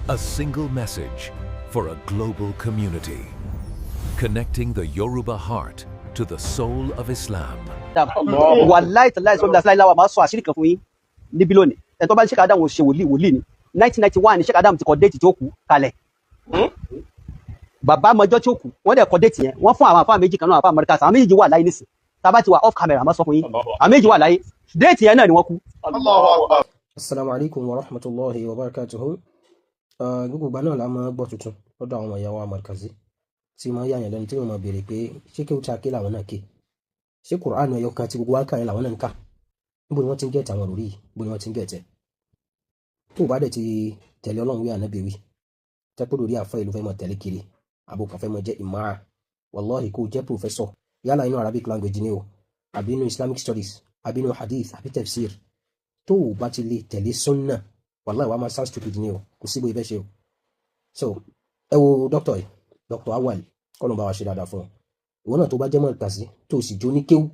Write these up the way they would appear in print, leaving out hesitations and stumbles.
A single message for a global community, connecting the Yoruba heart to the soul of Islam. Wàláì tàláì sọ́bí láti láìláwà máa sọ àṣírí kan fún yín níbí lónìí. Ẹ̀ tó bá ní Sheikh Adam ṣe wòlíì ni 1991 ni Sheikh Adam ti kọ déètì tí ó kú kalẹ̀. Bàbá mọjọ́ tí ó kú wọ́n dẹ̀ kọ déètì yẹn wọ́n fún àwọn àfáà méjì kan náà àfáà Amẹ́ríkà àwọn méjì wà láyé nísìn tábà ti wà off camera máa sọ fún yín àwọn méjì wà láyé déètì yẹn náà ni wọ́n kú. Assalamu alaikum wa rahmatullahi wa barakatuhu. Gbogbo ìgbà náà la máa gbọ́ tuntun lọ́dọ̀ àwọn ìyàwó Amarkazi tí máa yàyàn lẹ́nu tí wọ́n máa béèrè pé ṣé kí ó ta kí làwọn náà ké, ṣé Qur'an ẹyọ kan tí gbogbo wa ń kà yẹn làwọn náà ń kà, níbo ni wọ́n ti ń gẹ̀ẹ́tì àwọn òrí yìí, níbo ni wọ́n ti ń gẹ̀ẹ́tì tó o bá dẹ̀ ti tẹ̀lé Ọlọ́run wí Ànábì wí tẹ́pọ̀ lórí àfẹ́ ìlú fẹ́ mọ̀ tẹ̀lé kiri àbùkàn fẹ́ mọ̀ jẹ́ ìmáà, wallahi kó jẹ́ professor yálà inú Arabic language ni o àbí inú Islamic studies àbí inú hadith àbí tafsir, tó o bá ti lè tẹ̀lé sunna wallahi wàá máa sound stupid ni o, kò síbo ibẹ̀ ṣe o. So ẹ wo dókítà yìí, Dr. Awal kọ́nà bá wa ṣe dáadáa fún ọ, ìwọ náà tó bá jẹ́ Markazi tó o sì jó ní kéwú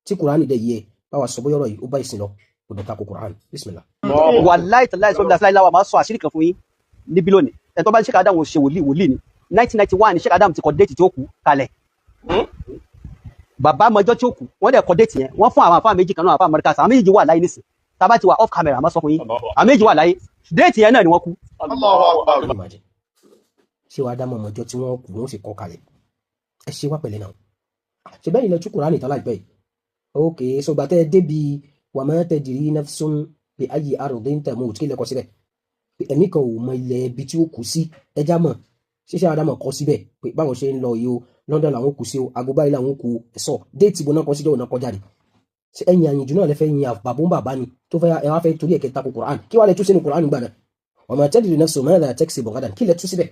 tí Kùránì dẹ̀ yẹ bá wa sọ bóyá ọ̀rọ̀ yìí ó bá ìsìn lọ kò dẹ̀ tako Kùránì. Bismillah. Wàláì tàláì sọ́bí láti láìláwà máa sọ àṣírí kan fún yín níbí lónìí. Ẹ̀ tó bá ní Sheikh Adam ṣe wòlíì ni 1991 ni Sheikh Adam ti kọ déètì tí ó kú kalẹ̀. Bàbá mọjọ́ tí ó kú wọ́n dẹ̀ kọ déètì yẹn wọ́n fún àwọn àfáà méjì kan náà àfáà Amẹ́ríkà àwọn méjì wà láyé nísìn tábà ti wà off camera máa sọ fún yín àwọn méjì wà láyé déètì yẹn náà ni wọ́n kú. Ṣé wàá dá mọ̀ ọmọjọ́ tí wọ́n kù wọ́n sì kọ́ kalẹ̀, ẹ ṣe wá pẹ̀lẹ́ náà ṣe bẹ́ẹ̀ ilẹ̀ tú Kùránì tán láìpẹ́ yìí. Ok, sọgbà tẹ́ ẹ débi wa ma tadri nafsun bi ayyi ardin tamut kí lẹ́kọ̀ọ́ síbẹ̀ ẹ̀mí kan ò mọ ilẹ̀ ibi tí ó kù sí ẹja mọ̀ ṣíṣe àdámọ̀ kọ́ síbẹ̀ pé báwọn ṣe ń lọ yìí o London làwọn kù sí o agogo báyìí làwọn kù ẹ̀sọ́ déètì bó náà kọ́ síjọ́ òun kọjá rè ṣe ẹ̀yìn àyìnjú náà lẹ́fẹ̀ẹ́ yin bàbá ni tó fẹ́ ẹ wá fẹ́ torí ẹ̀kẹ́ tako Kùránì kí wàá lẹ tú sínú Kùránì gbà náà wa ma tadri nafsun madha taksibu ghadan kí lẹ tú síbẹ̀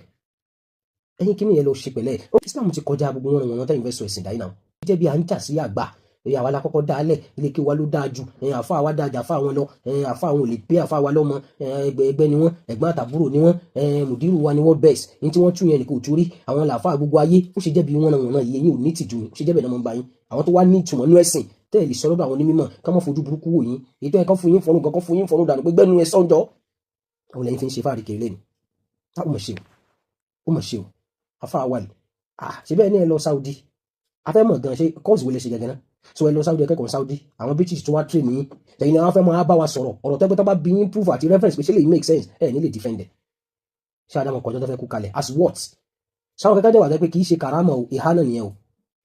ẹ̀yin kí ni yẹn lọ ṣe pẹ̀lẹ́ Islam ti kọjá gbogbo wọn tẹ́yìn fẹ́ sọ ẹ̀sìn dáyìí náà jẹ́ bí à ń jà sí àgbà ẹ̀yà wa la kọ́kọ́ dálẹ̀ ilé kí wa ló dáa ju ẹ̀yìn àfa wa dáa jà àfa wọn lọ ẹ̀yìn àfa wọn ò lè pé àfa wa lọ́mọ ẹgbẹ́ ni wọ́n ẹ̀gbọ́n àtàbúrò ni wọ́n mùdírù wa ni wọ́n bẹ́ẹ̀sì ní tí wọ́n tún yẹn kò tún rí àwọn làfa gbogbo ayé ó ṣe jẹ́ bí wọ́n náà yìí ẹ̀yin ò ní tìjú ó ṣe jẹ́ bẹ́ẹ̀ náà mọ́ bá yín àwọn tó wá ní ìtumọ̀ nú ẹ̀sìn tẹ́ẹ̀ lè sọ lọ́dọ̀ àwọn onímọ̀ ká má fojú burúkú wò yín èyí tó yẹ kán fún yín fọnú gan kán fún yín fọnú dànù pé gbẹ́nu ẹ sọ́njọ́ àwọn lẹ́yìn fi ń ṣe fáàrí kiri lẹ́nu ó mọ̀ ṣe o afa Awal ṣe bẹ́ẹ̀ ní ẹ lọ Saudi afẹ́ mọ̀ gan ṣe kọ́ọ̀sì wo lè ṣe gẹ́gẹ́ náà so ẹ lọ Saudi ẹkẹ́kọ̀ọ́ Saudi àwọn British tó wá train yín ẹ̀yin ni àwọn afẹ́ mọ́ bá wa sọ̀rọ̀ ọ̀rọ̀ tẹ́gbẹ́ tó bá bí yín proof àti reference pé ṣe lè make sense ẹ̀ ní lè defend ẹ̀ ṣé Adamu kọjọ́ tó fẹ́ kú kalẹ̀ as what sáwọn kẹ́kẹ́ jẹ́wà pé kì í ṣe karama o ìhánà nìyẹn o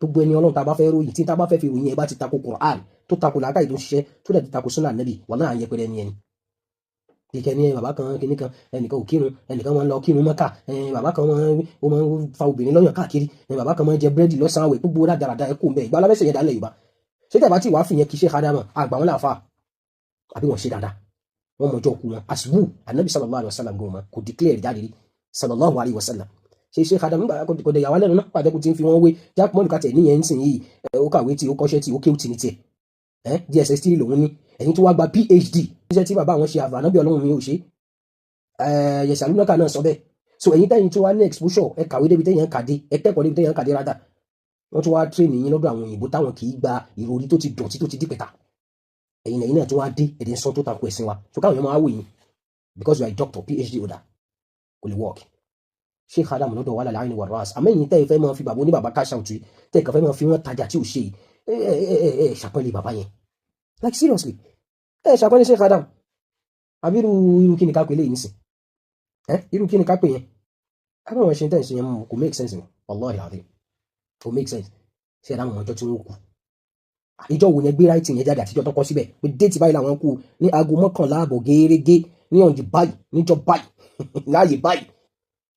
gbogbo ẹni Ọlọ́run tá a bá fẹ́ ròyìn tí tá a bá fẹ́ fi ròyìn ẹ bá ti tako Quran tó tako làákàyè tó ń ṣiṣẹ́ tó dẹ̀ ti tako sunnah Nabi wà náà yẹpẹrẹ ni ẹni kíkẹ́ ní bàbá kan kìíní kan ẹnìkan ò kírun ẹnìkan wọn lọ kírun Mẹ́kà bàbá kan wọn máa ń fa obìnrin lọ́yàn káàkiri bàbá kan máa ń jẹ búrẹ́dì lọ́sàn-án àwẹ̀ gbogbo dáadáa ẹ kò ń bẹ ìgbà alábẹ́sẹ̀ yẹn dálẹ̀ Yorùbá ṣé tẹ̀ bá ti wàá fìyẹn kì í ṣe Adamu àgbà wọn làáfà àbí wọn ṣe dáadáa wọn mọjọ́ ku wọn àṣìwò Ànábì sallallahu alaihi wasallam gan wọn kò declare jáde rí sallallahu alaihi wasallam ṣe Adamu kò dẹ̀ yàwá lẹ́nu náà pàdékù tí ń fi wọn wé jack mọ́lù kàtẹ́ níyẹn ń sìn yìí ó kàwé tí ó kọ́ṣẹ́ tí ó kéwù tì ní tiẹ̀ DSS 3 lòun ní ẹ̀yin tó wá gba PhD iṣẹ́ tí bàbá àwọn ṣe Ànábì Ọlọ́run mi ò ṣe yẹsàlúnàkà náà sọ bẹ́ẹ̀ so ẹ̀yin tẹ́yìn tó wá ní exposure ẹ kàwé débi tẹ́yìn kàdé ẹ kẹ́kọ̀ọ́ débi tẹ́yìn kàdé rádà wọ́n tún wá train yín lọ́dọ̀ àwọn òyìnbó táwọn kì í gba ìròrí tó ti dọ̀tí tó ti dípẹ̀ta ẹ̀yin náà tún wá dé ẹ̀dẹ̀ sọ tó takò ẹ̀sìn wa so káwọn èèyàn máa wò yín because you are a doctor PhD holder kò lè work Sheikh Adamu lọ́dọ̀ wà láàrin wà rọ́ọ̀sì àmẹ́yìn tẹ́ ẹ fẹ́ máa fi bàbá oníbàbá cash out tẹ́ ẹ kàn fẹ́ máa fi wọ́n tajà tí ò ṣe ẹ ṣàpẹ́lẹ̀ bàbá yẹn like seriously ẹ ṣàpẹ́lẹ̀ Sheikh Adamu àbí irú kí ni ká pè lè nísìn irú kí ni ká pè yẹn àwọn ẹ̀ṣin tẹ́ ẹ̀ ṣe yẹn kò make sense ni wallahi alazim kò make sense ṣe ẹ̀dá àwọn ọjọ́ tí wọ́n kú ìjọ wo ni ẹgbẹ́ ráìtì yẹn jáde àtijọ́ tọ́kọ síbẹ̀ pé déètì báyìí làwọn kú ní aago 11 ààbọ̀ gẹ́gẹ́ ní ọ̀njì báyìí níjọ báyìí láàyè báyìí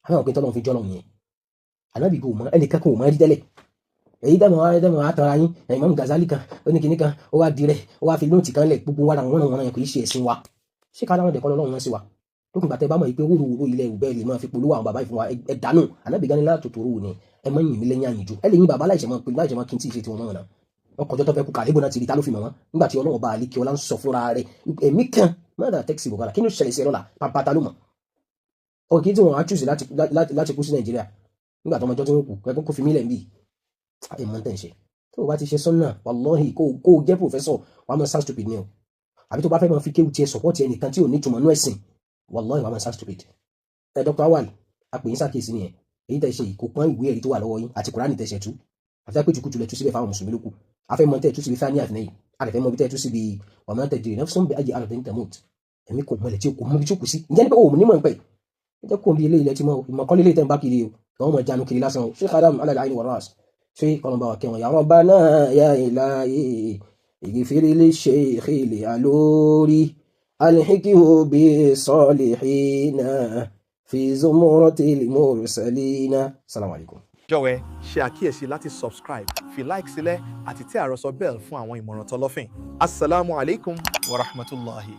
àwọn òpin tọ́lọ́ fi jọ́lọ́ yẹn Ànábì kò mọ ẹnìkan kò mọ rí tẹ́lẹ̀ èyí dẹ́mọ̀ àtàrà yín Imam Ghazali kan oníkìní kan ó wá dirẹ̀ ó wá fi lóòtì kan lẹ̀ gbogbo wa làwọn wọn yẹn kò í ṣe ẹ̀sìn wa ṣé ká láwọn dẹ̀kọ́ lọ́wọ́ wọn sí wa lókùn gbàtẹ́ bá mọ̀ pé wúrúwúrú ilẹ̀ ìwúbẹ́ lè máa fi polówó àwọn bàbá ìfún wa ẹ̀dánù Ànábì gan ni látòtòrò ni ẹ mọ́ yìn mí lẹ́yìn àyìnjú ẹ lè yín bàbá láìṣẹ̀ mọ́ kí n tí ì ṣe tiwọn náà wọn kọjọ́ tó fẹ́ kú kàlébò náà ti rí ta ló fi mọ̀ wọn nígbà tí Ọlọ́run bá alẹ́ kí ọlá ń sọ fúnra rẹ̀ èmi kan mọ́tà tẹ́kisì bọ̀gàrà kí ló ṣẹlẹ̀ sí ẹ lọ́la pàpàtà ló mọ̀ ọkì tí wọn á chúùsì láti kú sí Nàìjíríà nígbà tó ọmọjọ́ tó ń kú kẹ́kọ́ kó fi mílẹ̀ ń bì ẹ̀ mọ́ tẹ̀ ń ṣe tó o bá ti ṣe sọ́nà wallahi kó o jẹ́ professor wàá mọ̀ sound stupid ni o àbí tó bá fẹ́ mọ̀ fi kéwù tiẹ̀ support ẹnìkan tí ò ní ìtumọ̀ nú ẹ̀sìn wallahi wàá mọ̀ sound stupid Dr. Awal àpè yín ṣàkíyèsí nìyẹn èyí tẹ́ ṣe kò pọ́n ìwé ẹ̀rí tó wà lọ́wọ́ yín àti Kùránì tẹ́ ṣe tú àti pé jùkújù lẹ̀ tú síbẹ̀ fáwọn mùsùlùmí lókù afẹ́ mọ́ tẹ́ tú síbi fáníà àti nẹ́yìn àdẹ̀fẹ́ mọ́ bí tẹ́ tú síbi wa ma tadri nafsun bi ayyi ardin tamut ẹ̀mí kò mọ̀lẹ̀ tí ó kò mọ́ bí tí ó kù sí ǹjẹ́ ní pé òun nímọ̀ ń pẹ́ ẹ jẹ́ kó bí ilé ilẹ̀ tí mọ́ ìmọ̀kọ́lé ilé tẹ́ ń bá kiri o àwọn ọmọ ìjánu kiri lásán o Sheikh Adam ala al-ayn wal-ras ṣé kọ́nà wa kẹwọn ya Rabbana ya ilahi ighfir li shaykhi li alori alhiqihu bi salihina fi zumuratil mursalina. Assalamu alaikum. Jọ̀wọ́ ṣe àkíyèsí láti subscribe fi like sílẹ̀ àti tẹ àròsọ bell fún àwọn ìmọ̀ràn tọlọ́fìn. Assalamu alaikum wa rahmatullahi.